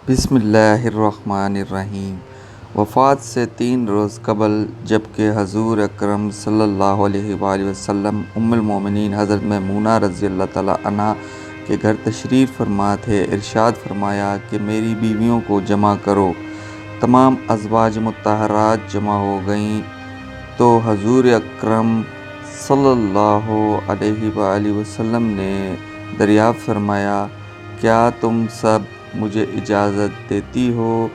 بسم اللہ الرحمن الرحیم۔ وفات سے 3 روز قبل جبکہ حضور اکرم صلی اللہ علیہ وآلہ وسلم ام المومنین حضرت میمونہ رضی اللہ تعالیٰ عنہا کے گھر تشریف فرما تھے، ارشاد فرمایا کہ میری بیویوں کو جمع کرو۔ تمام ازواج مطہرات جمع ہو گئیں تو حضور اکرم صلی اللہ علیہ وآلہ وسلم نے دریافت فرمایا، کیا تم سب مجھے اجازت دیتی ہو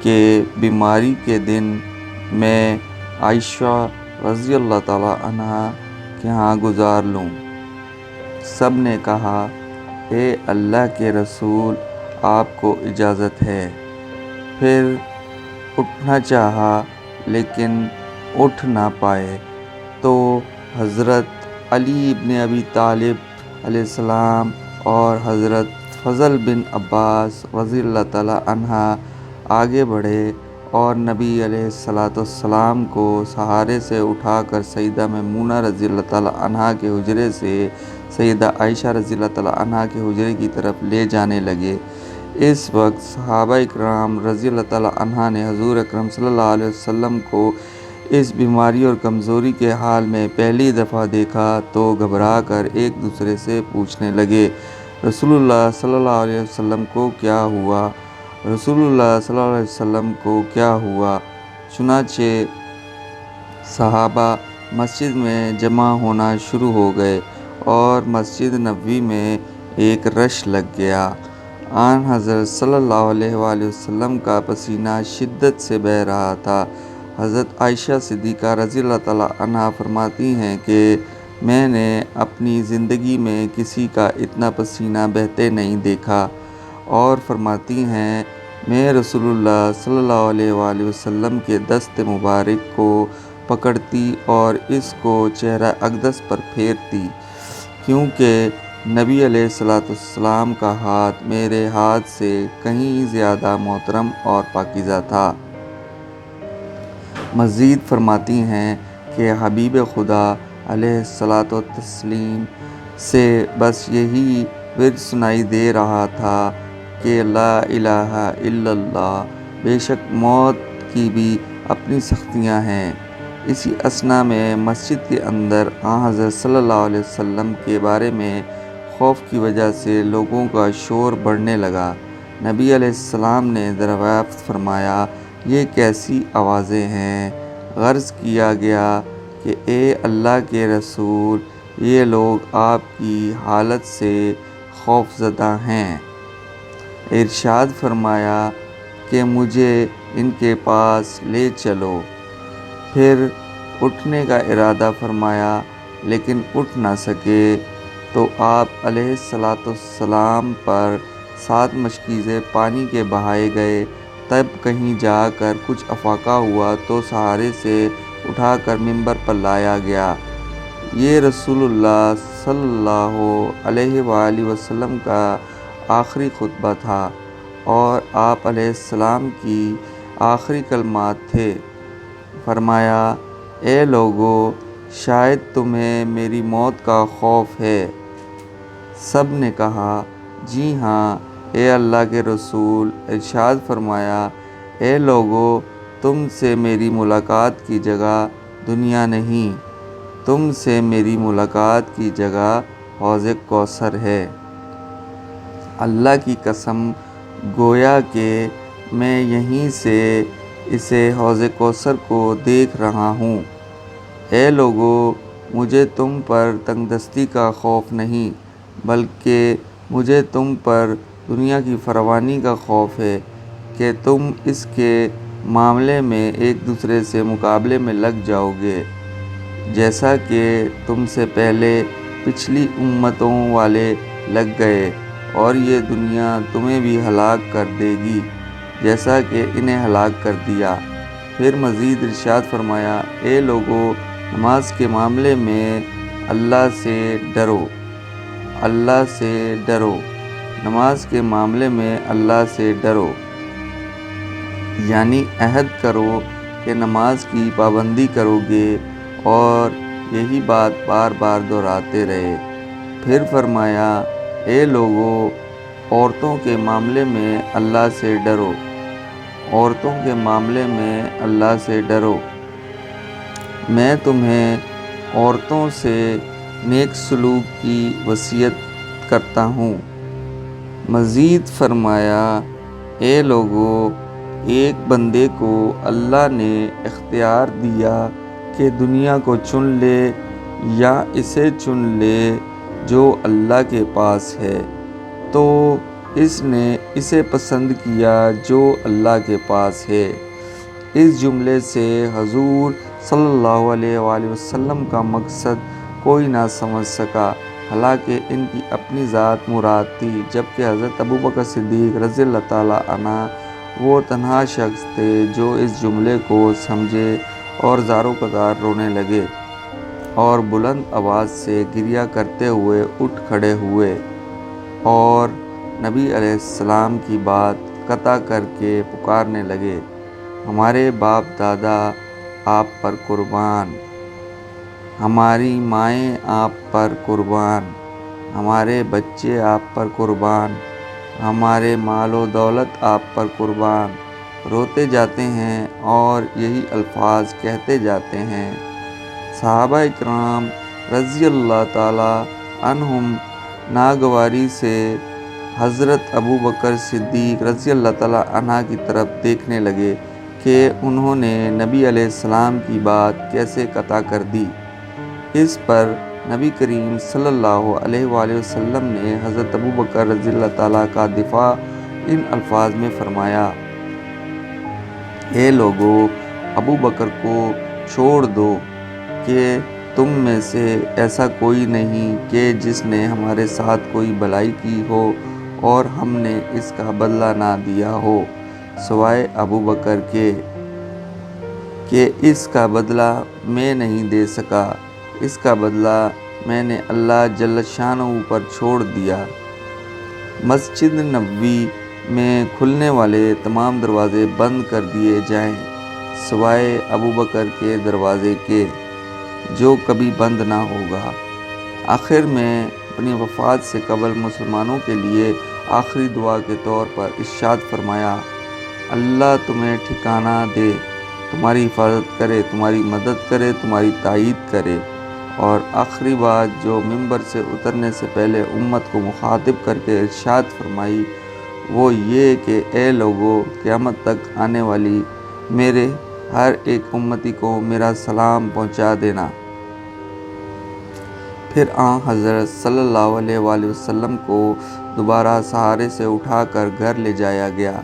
کہ بیماری کے دن میں عائشہ رضی اللہ تعالیٰ عنہا کے ہاں گزار لوں؟ سب نے کہا، اے اللہ کے رسول، آپ کو اجازت ہے۔ پھر اٹھنا چاہا لیکن اٹھ نہ پائے تو حضرت علی بن ابی طالب علیہ السلام اور حضرت فضل بن عباس رضی اللہ تعالیٰ عنہ آگے بڑھے اور نبی علیہ السلام کو سہارے سے اٹھا کر سیدہ میمونہ رضی اللہ تعالیٰ عنہ کے حجرے سے سیدہ عائشہ رضی اللہ تعالیٰ عنہ کے حجرے کی طرف لے جانے لگے۔ اس وقت صحابہ اکرام رضی اللہ تعالیٰ عنہ نے حضور اکرم صلی اللہ علیہ وسلم کو اس بیماری اور کمزوری کے حال میں پہلی دفعہ دیکھا تو گھبرا کر ایک دوسرے سے پوچھنے لگے، رسول اللہ صلی اللہ علیہ وسلم کو کیا ہوا؟ رسول اللہ صلی اللہ علیہ وسلم کو کیا ہوا؟ چنانچہ صحابہ مسجد میں جمع ہونا شروع ہو گئے اور مسجد نبوی میں ایک رش لگ گیا۔ آن حضرت صلی اللہ علیہ وآلہ وسلم کا پسینہ شدت سے بہہ رہا تھا۔ حضرت عائشہ صدیقہ رضی اللہ تعالیٰ عنہا فرماتی ہیں کہ میں نے اپنی زندگی میں کسی کا اتنا پسینہ بہتے نہیں دیکھا، اور فرماتی ہیں میں رسول اللہ صلی اللہ علیہ وآلہ وسلم کے دست مبارک کو پکڑتی اور اس کو چہرہ اقدس پر پھیرتی، کیونکہ نبی علیہ السلام کا ہاتھ میرے ہاتھ سے کہیں زیادہ محترم اور پاکیزہ تھا۔ مزید فرماتی ہیں کہ حبیب خدا علیہ السلام سے بس یہی ورد سنائی دے رہا تھا کہ لا الہ الا اللہ، بے شک موت کی بھی اپنی سختیاں ہیں۔ اسی اثنا میں مسجد کے اندر آن حضرت صلی اللہ علیہ وسلم کے بارے میں خوف کی وجہ سے لوگوں کا شور بڑھنے لگا۔ نبی علیہ السلام نے دریافت فرمایا، یہ کیسی آوازیں ہیں؟ عرض کیا گیا کہ اے اللہ کے رسول، یہ لوگ آپ کی حالت سے خوف زدہ ہیں۔ ارشاد فرمایا کہ مجھے ان کے پاس لے چلو۔ پھر اٹھنے کا ارادہ فرمایا لیکن اٹھ نہ سکے تو آپ علیہ السلام پر 7 مشکیزیں پانی کے بہائے گئے۔ تب کہیں جا کر کچھ افاقہ ہوا تو سہارے سے اٹھا کر ممبر پر لایا گیا۔ یہ رسول اللہ صلی اللہ علیہ وآلہ وسلم کا آخری خطبہ تھا اور آپ علیہ السلام کی آخری کلمات تھے۔ فرمایا، اے لوگو، شاید تمہیں میری موت کا خوف ہے۔ سب نے کہا، جی ہاں اے اللہ کے رسول۔ ارشاد فرمایا، اے لوگو، تم سے میری ملاقات کی جگہ دنیا نہیں، تم سے میری ملاقات کی جگہ حوض کوثر ہے۔ اللہ کی قسم، گویا کہ میں یہیں سے اسے حوض کوثر کو دیکھ رہا ہوں۔ اے لوگو، مجھے تم پر تنگ دستی کا خوف نہیں، بلکہ مجھے تم پر دنیا کی فراوانی کا خوف ہے کہ تم اس کے معاملے میں ایک دوسرے سے مقابلے میں لگ جاؤ گے، جیسا کہ تم سے پہلے پچھلی امتوں والے لگ گئے، اور یہ دنیا تمہیں بھی ہلاک کر دے گی جیسا کہ انہیں ہلاک کر دیا۔ پھر مزید ارشاد فرمایا، اے لوگو، نماز کے معاملے میں اللہ سے ڈرو، اللہ سے ڈرو، نماز کے معاملے میں اللہ سے ڈرو، یعنی عہد کرو کہ نماز کی پابندی کرو گے، اور یہی بات بار بار دہراتے رہے۔ پھر فرمایا، اے لوگو، عورتوں کے معاملے میں اللہ سے ڈرو، عورتوں کے معاملے میں اللہ سے ڈرو۔ میں تمہیں عورتوں سے نیک سلوک کی وصیت کرتا ہوں۔ مزید فرمایا، اے لوگو، ایک بندے کو اللہ نے اختیار دیا کہ دنیا کو چن لے یا اسے چن لے جو اللہ کے پاس ہے، تو اس نے اسے پسند کیا جو اللہ کے پاس ہے۔ اس جملے سے حضور صلی اللہ علیہ وآلہ وسلم کا مقصد کوئی نہ سمجھ سکا، حالانکہ ان کی اپنی ذات مراد تھی، جبکہ حضرت ابوبکر صدیق رضی اللہ تعالیٰ عنہ وہ تنہا شخص تھے جو اس جملے کو سمجھے اور زار و قطار رونے لگے اور بلند آواز سے گریہ کرتے ہوئے اٹھ کھڑے ہوئے اور نبی علیہ السلام کی بات قطع کر کے پکارنے لگے، ہمارے باپ دادا آپ پر قربان، ہماری مائیں آپ پر قربان، ہمارے بچے آپ پر قربان، ہمارے مال و دولت آپ پر قربان۔ روتے جاتے ہیں اور یہی الفاظ کہتے جاتے ہیں۔ صحابہ اکرام رضی اللہ تعالیٰ عنہم ناگواری سے حضرت ابوبکر صدیق رضی اللہ تعالیٰ عنہ کی طرف دیکھنے لگے کہ انہوں نے نبی علیہ السلام کی بات کیسے قطع کر دی۔ اس پر نبی کریم صلی اللہ علیہ وآلہ وسلم نے حضرت ابوبکر رضی اللہ تعالیٰ کا دفاع ان الفاظ میں فرمایا، اے لوگو، ابوبکر کو چھوڑ دو کہ تم میں سے ایسا کوئی نہیں کہ جس نے ہمارے ساتھ کوئی بھلائی کی ہو اور ہم نے اس کا بدلہ نہ دیا ہو، سوائے ابوبکر کے کہ اس کا بدلہ میں نہیں دے سکا، اس کا بدلہ میں نے اللہ جل شانہ پر چھوڑ دیا۔ مسجد نبوی میں کھلنے والے تمام دروازے بند کر دیے جائیں سوائے ابوبکر کے دروازے کے، جو کبھی بند نہ ہوگا۔ آخر میں اپنی وفات سے قبل مسلمانوں کے لیے آخری دعا کے طور پر ارشاد فرمایا، اللہ تمہیں ٹھکانہ دے، تمہاری حفاظت کرے، تمہاری مدد کرے، تمہاری تائید کرے۔ اور آخری بات جو ممبر سے اترنے سے پہلے امت کو مخاطب کر کے ارشاد فرمائی وہ یہ کہ اے لوگو، قیامت تک آنے والی میرے ہر ایک امتی کو میرا سلام پہنچا دینا۔ پھر آن حضرت صلی اللہ علیہ وآلہ وسلم کو دوبارہ سہارے سے اٹھا کر گھر لے جایا گیا۔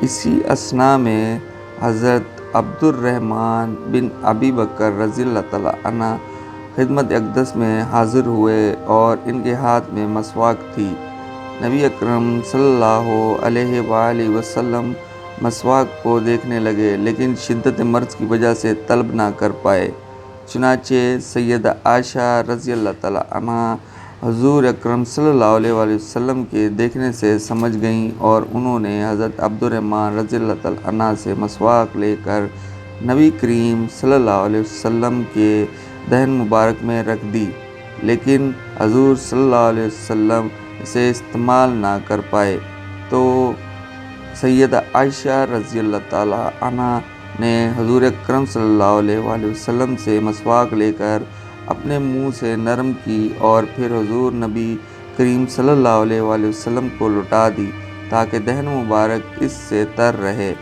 اسی اثناء میں حضرت عبد الرحمن بن ابی بکر رضی اللہ تعالیٰ عنہ خدمت اقدس میں حاضر ہوئے اور ان کے ہاتھ میں مسواک تھی۔ نبی اکرم صلی اللہ علیہ وآلہ وسلم مسواک کو دیکھنے لگے لیکن شدت مرض کی وجہ سے طلب نہ کر پائے، چنانچہ سیدہ عائشہ رضی اللہ تعالیٰ عنہا حضور اکرم صلی اللہ علیہ وآلہ وسلم کے دیکھنے سے سمجھ گئیں اور انہوں نے حضرت عبد الرحمن رضی اللہ تعالیٰ عنہ سے مسواک لے کر نبی کریم صلی اللہ علیہ وسلم کے دہن مبارک میں رکھ دی، لیکن حضور صلی اللہ علیہ وسلم اسے استعمال نہ کر پائے، تو سیدہ عائشہ رضی اللہ تعالیٰ عنہ نے حضور اکرم صلی اللہ علیہ وآلہ وسلم سے مسواک لے کر اپنے منہ سے نرم کی اور پھر حضور نبی کریم صلی اللہ علیہ وآلہ وسلم کو لوٹا دی تاکہ دہن مبارک اس سے تر رہے۔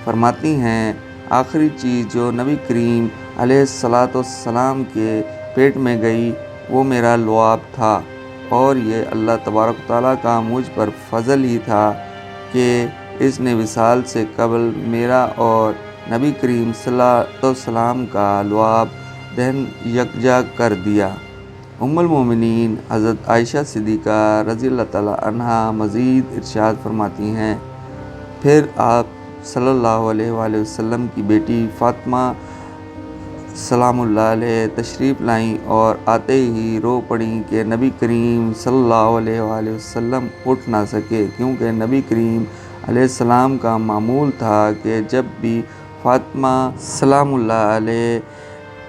فرماتی ہیں، آخری چیز جو نبی کریم علیہ السلام کے پیٹ میں گئی وہ میرا لعاب تھا، اور یہ اللہ تبارک و تعالیٰ کا مجھ پر فضل ہی تھا کہ اس نے وصال سے قبل میرا اور نبی کریم صلی اللہ علیہ وسلم کا لعاب دہن یکجا کر دیا۔ ام المومنین حضرت عائشہ صدیقہ رضی اللہ تعالیٰ عنہا مزید ارشاد فرماتی ہیں، پھر آپ صلی اللہ علیہ وآلہ وسلم کی بیٹی فاطمہ سلام اللہ علیہ تشریف لائیں اور آتے ہی رو پڑیں کہ نبی کریم صلی اللہ علیہ وآلہ وسلم اٹھ نہ سکے، کیونکہ نبی کریم علیہ السلام کا معمول تھا کہ جب بھی فاطمہ سلام اللہ علیہ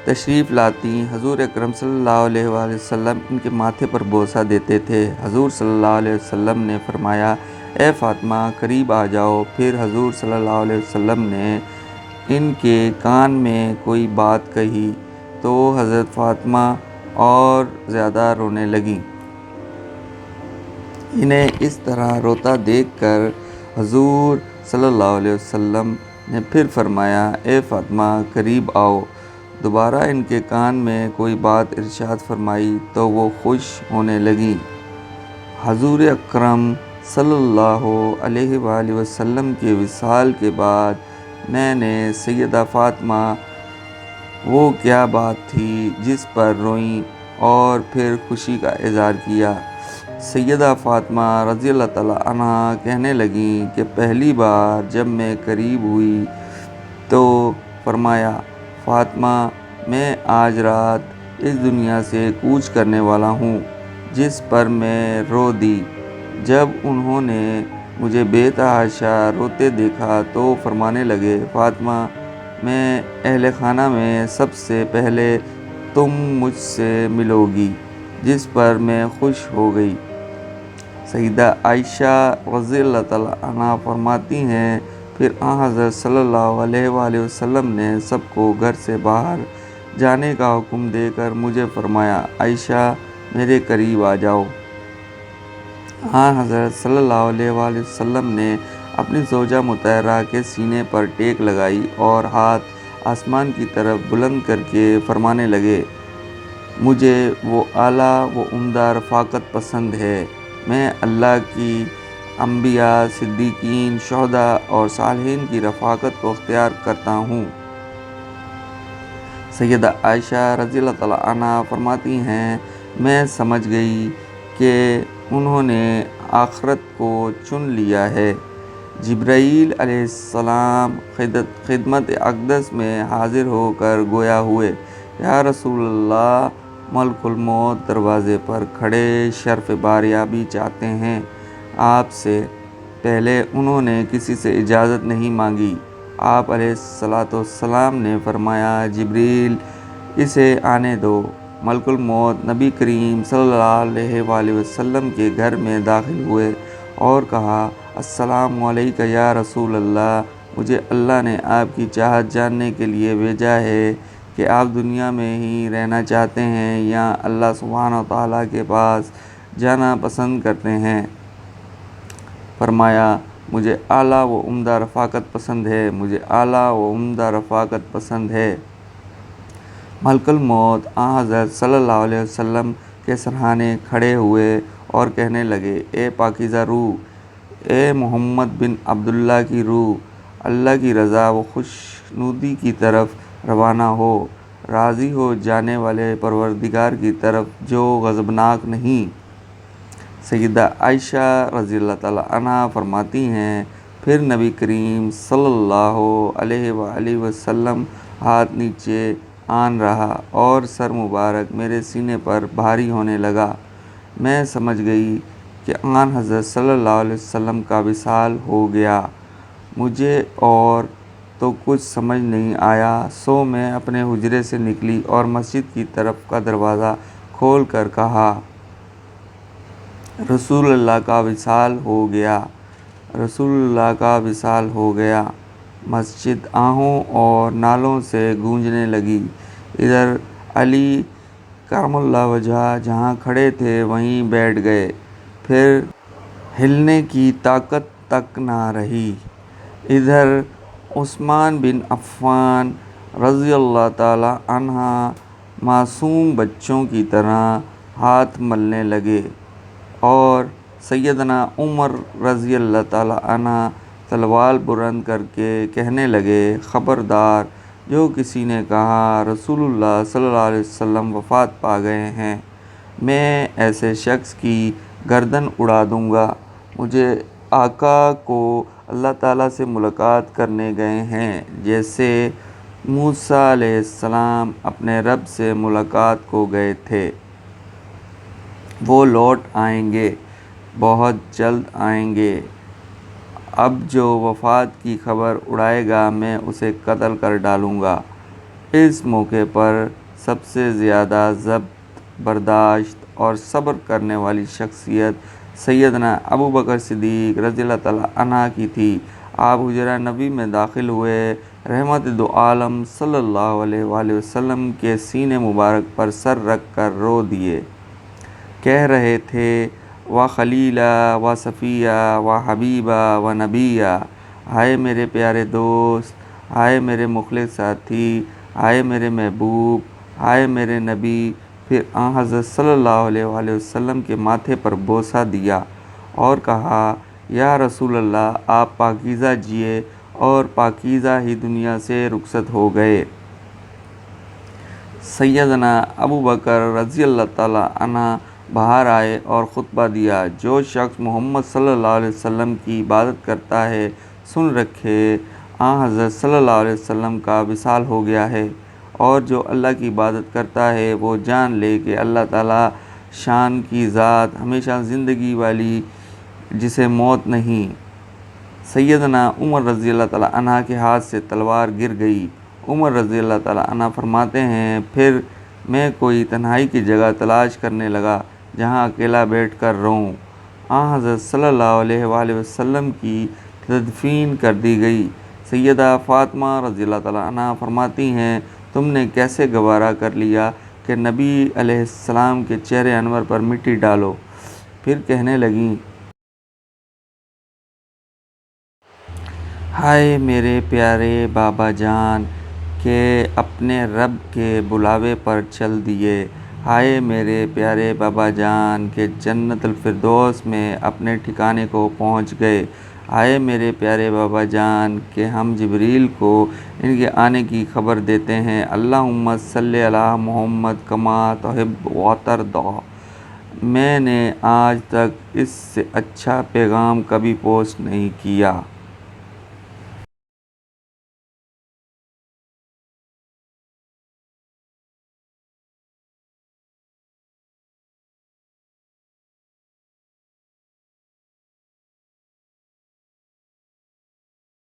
تشریف لاتی حضور اکرم صلی اللہ علیہ وآلہ وسلم ان کے ماتھے پر بوسہ دیتے تھے۔ حضور صلی اللہ علیہ وسلم نے فرمایا، اے فاطمہ قریب آ جاؤ۔ پھر حضور صلی اللہ علیہ وسلم نے ان کے کان میں کوئی بات کہی تو حضرت فاطمہ اور زیادہ رونے لگیں۔ انہیں اس طرح روتا دیکھ کر حضور صلی اللہ علیہ وسلم نے پھر فرمایا، اے فاطمہ قریب آؤ۔ دوبارہ ان کے کان میں کوئی بات ارشاد فرمائی تو وہ خوش ہونے لگیں۔ حضور اکرم صلی اللہ علیہ وآلہ وسلم کے وصال کے بعد میں نے سیدہ فاطمہ وہ کیا بات تھی جس پر روئیں اور پھر خوشی کا اظہار کیا۔ سیدہ فاطمہ رضی اللہ تعالیٰ عنہا کہنے لگیں کہ پہلی بار جب میں قریب ہوئی تو فرمایا، فاطمہ میں آج رات اس دنیا سے کوچ کرنے والا ہوں، جس پر میں رو دی۔ جب انہوں نے مجھے بے تحاشا روتے دیکھا تو فرمانے لگے، فاطمہ میں اہل خانہ میں سب سے پہلے تم مجھ سے ملو گی، جس پر میں خوش ہو گئی۔ سیدہ عائشہ رضی اللہ تعالیٰ عنہا فرماتی ہیں، پھر حضرت صلی اللہ علیہ وآلہ وسلم نے سب کو گھر سے باہر جانے کا حکم دے کر مجھے فرمایا، عائشہ میرے قریب آ جاؤ۔ حضرت صلی اللہ علیہ وآلہ وسلم نے اپنی زوجہ مطہرہ کے سینے پر ٹیک لگائی اور ہاتھ آسمان کی طرف بلند کر کے فرمانے لگے، مجھے وہ اعلیٰ و عمدہ رفاقت پسند ہے۔ میں اللہ کی انبیاء، صدیقین، شہداء اور صالحین کی رفاقت کو اختیار کرتا ہوں۔ سیدہ عائشہ رضی اللہ تعالیٰ عنہا فرماتی ہیں، میں سمجھ گئی کہ انہوں نے آخرت کو چن لیا ہے۔ جبرائیل علیہ السلام خدمت اقدس میں حاضر ہو کر گویا ہوئے، یا رسول اللہ، ملک الموت دروازے پر کھڑے شرف باریابی چاہتے ہیں۔ آپ سے پہلے انہوں نے کسی سے اجازت نہیں مانگی۔ آپ علیہ السلام نے فرمایا، جبریل اسے آنے دو۔ ملک الموت نبی کریم صلی اللہ علیہ وآلہ وسلم کے گھر میں داخل ہوئے اور کہا، السلام علیکم یا رسول اللہ، مجھے اللہ نے آپ کی چاہت جاننے کے لیے بھیجا ہے کہ آپ دنیا میں ہی رہنا چاہتے ہیں یا اللہ سبحانہ و تعالیٰ کے پاس جانا پسند کرتے ہیں۔ فرمایا، مجھے اعلیٰ و عمدہ رفاقت پسند ہے، مجھے اعلیٰ و عمدہ رفاقت پسند ہے۔ ملک الموت حضرت صلی اللہ علیہ وسلم کے سرہانے کھڑے ہوئے اور کہنے لگے، اے پاکیزہ روح، اے محمد بن عبداللہ کی روح، اللہ کی رضا و خوشنودی کی طرف روانہ ہو، راضی ہو جانے والے پروردگار کی طرف جو غضبناک نہیں۔ سیدہ عائشہ رضی اللہ تعالیٰ عنہا فرماتی ہیں، پھر نبی کریم صلی اللہ علیہ وآلہ وسلم ہاتھ نیچے آن رہا اور سر مبارک میرے سینے پر بھاری ہونے لگا۔ میں سمجھ گئی کہ حضرت صلی اللہ علیہ وسلم کا وصال ہو گیا۔ مجھے اور تو کچھ سمجھ نہیں آیا، سو میں اپنے حجرے سے نکلی اور مسجد کی طرف کا دروازہ کھول کر کہا، رسول اللہ کا وصال ہو گیا، رسول اللہ کا وصال ہو گیا۔ مسجد آہوں اور نالوں سے گونجنے لگی۔ ادھر علی کرم اللہ وجہہ جہاں کھڑے تھے وہیں بیٹھ گئے، پھر ہلنے کی طاقت تک نہ رہی۔ ادھر عثمان بن عفان رضی اللہ تعالیٰ عنہ معصوم بچوں کی طرح ہاتھ ملنے لگے اور سیدنا عمر رضی اللہ تعالیٰ عنہ تلوار بلند کر کے کہنے لگے، خبردار، جو کسی نے کہا رسول اللہ صلی اللہ علیہ وسلم وفات پا گئے ہیں، میں ایسے شخص کی گردن اڑا دوں گا۔ مجھے آقا کو اللہ تعالیٰ سے ملاقات کرنے گئے ہیں، جیسے موسیٰ علیہ السلام اپنے رب سے ملاقات کو گئے تھے۔ وہ لوٹ آئیں گے، بہت جلد آئیں گے۔ اب جو وفات کی خبر اڑائے گا میں اسے قتل کر ڈالوں گا۔ اس موقع پر سب سے زیادہ ضبط برداشت اور صبر کرنے والی شخصیت سیدنا ابو بکر صدیق رضی اللہ تعالیٰ عنہ کی تھی۔ آپ حجرہ نبی میں داخل ہوئے، رحمت دو عالم صلی اللہ علیہ وآلہ وسلم کے سینے مبارک پر سر رکھ کر رو دیے، کہہ رہے تھے و خلیلہ و صفیہ و حبیبہ و نبیہ، ہائے میرے پیارے دوست، ہائے میرے مخلص ساتھی، ہائے میرے محبوب، ہائے میرے نبی۔ پھر آن حضرت صلی اللہ علیہ وآلہ وسلم کے ماتھے پر بوسہ دیا اور کہا یا رسول اللہ، آپ پاکیزہ جیے اور پاکیزہ ہی دنیا سے رخصت ہو گئے۔ سیدنا ابو بکر رضی اللہ تعالیٰ عنہ باہر آئے اور خطبہ دیا، جو شخص محمد صلی اللہ علیہ وسلم کی عبادت کرتا ہے سن رکھے، آن حضرت صلی اللہ علیہ وسلم کا وصال ہو گیا ہے، اور جو اللہ کی عبادت کرتا ہے وہ جان لے کہ اللہ تعالیٰ شان کی ذات ہمیشہ زندگی والی جسے موت نہیں۔ سیدنا عمر رضی اللہ تعالیٰ عنہ کے ہاتھ سے تلوار گر گئی۔ عمر رضی اللہ تعالیٰ عنہ فرماتے ہیں، پھر میں کوئی تنہائی کی جگہ تلاش کرنے لگا جہاں اکیلا بیٹھ کر رہوں۔ آن حضرت صلی اللہ علیہ وآلہ وسلم کی تدفین کر دی گئی۔ سیدہ فاطمہ رضی اللہ تعالیٰ عنہ فرماتی ہیں، تم نے کیسے گوارا کر لیا کہ نبی علیہ السلام کے چہرے انور پر مٹی ڈالو؟ پھر کہنے لگیں، ہائے میرے پیارے بابا جان کہ اپنے رب کے بلاوے پر چل دیے، ہائے میرے پیارے بابا جان کہ جنت الفردوس میں اپنے ٹھکانے کو پہنچ گئے، ہائے میرے پیارے بابا جان کہ ہم جبریل کو ان کے آنے کی خبر دیتے ہیں۔ اللہم صلی علی محمد کما تحب و ترضی۔ میں نے آج تک اس سے اچھا پیغام کبھی پوسٹ نہیں کیا۔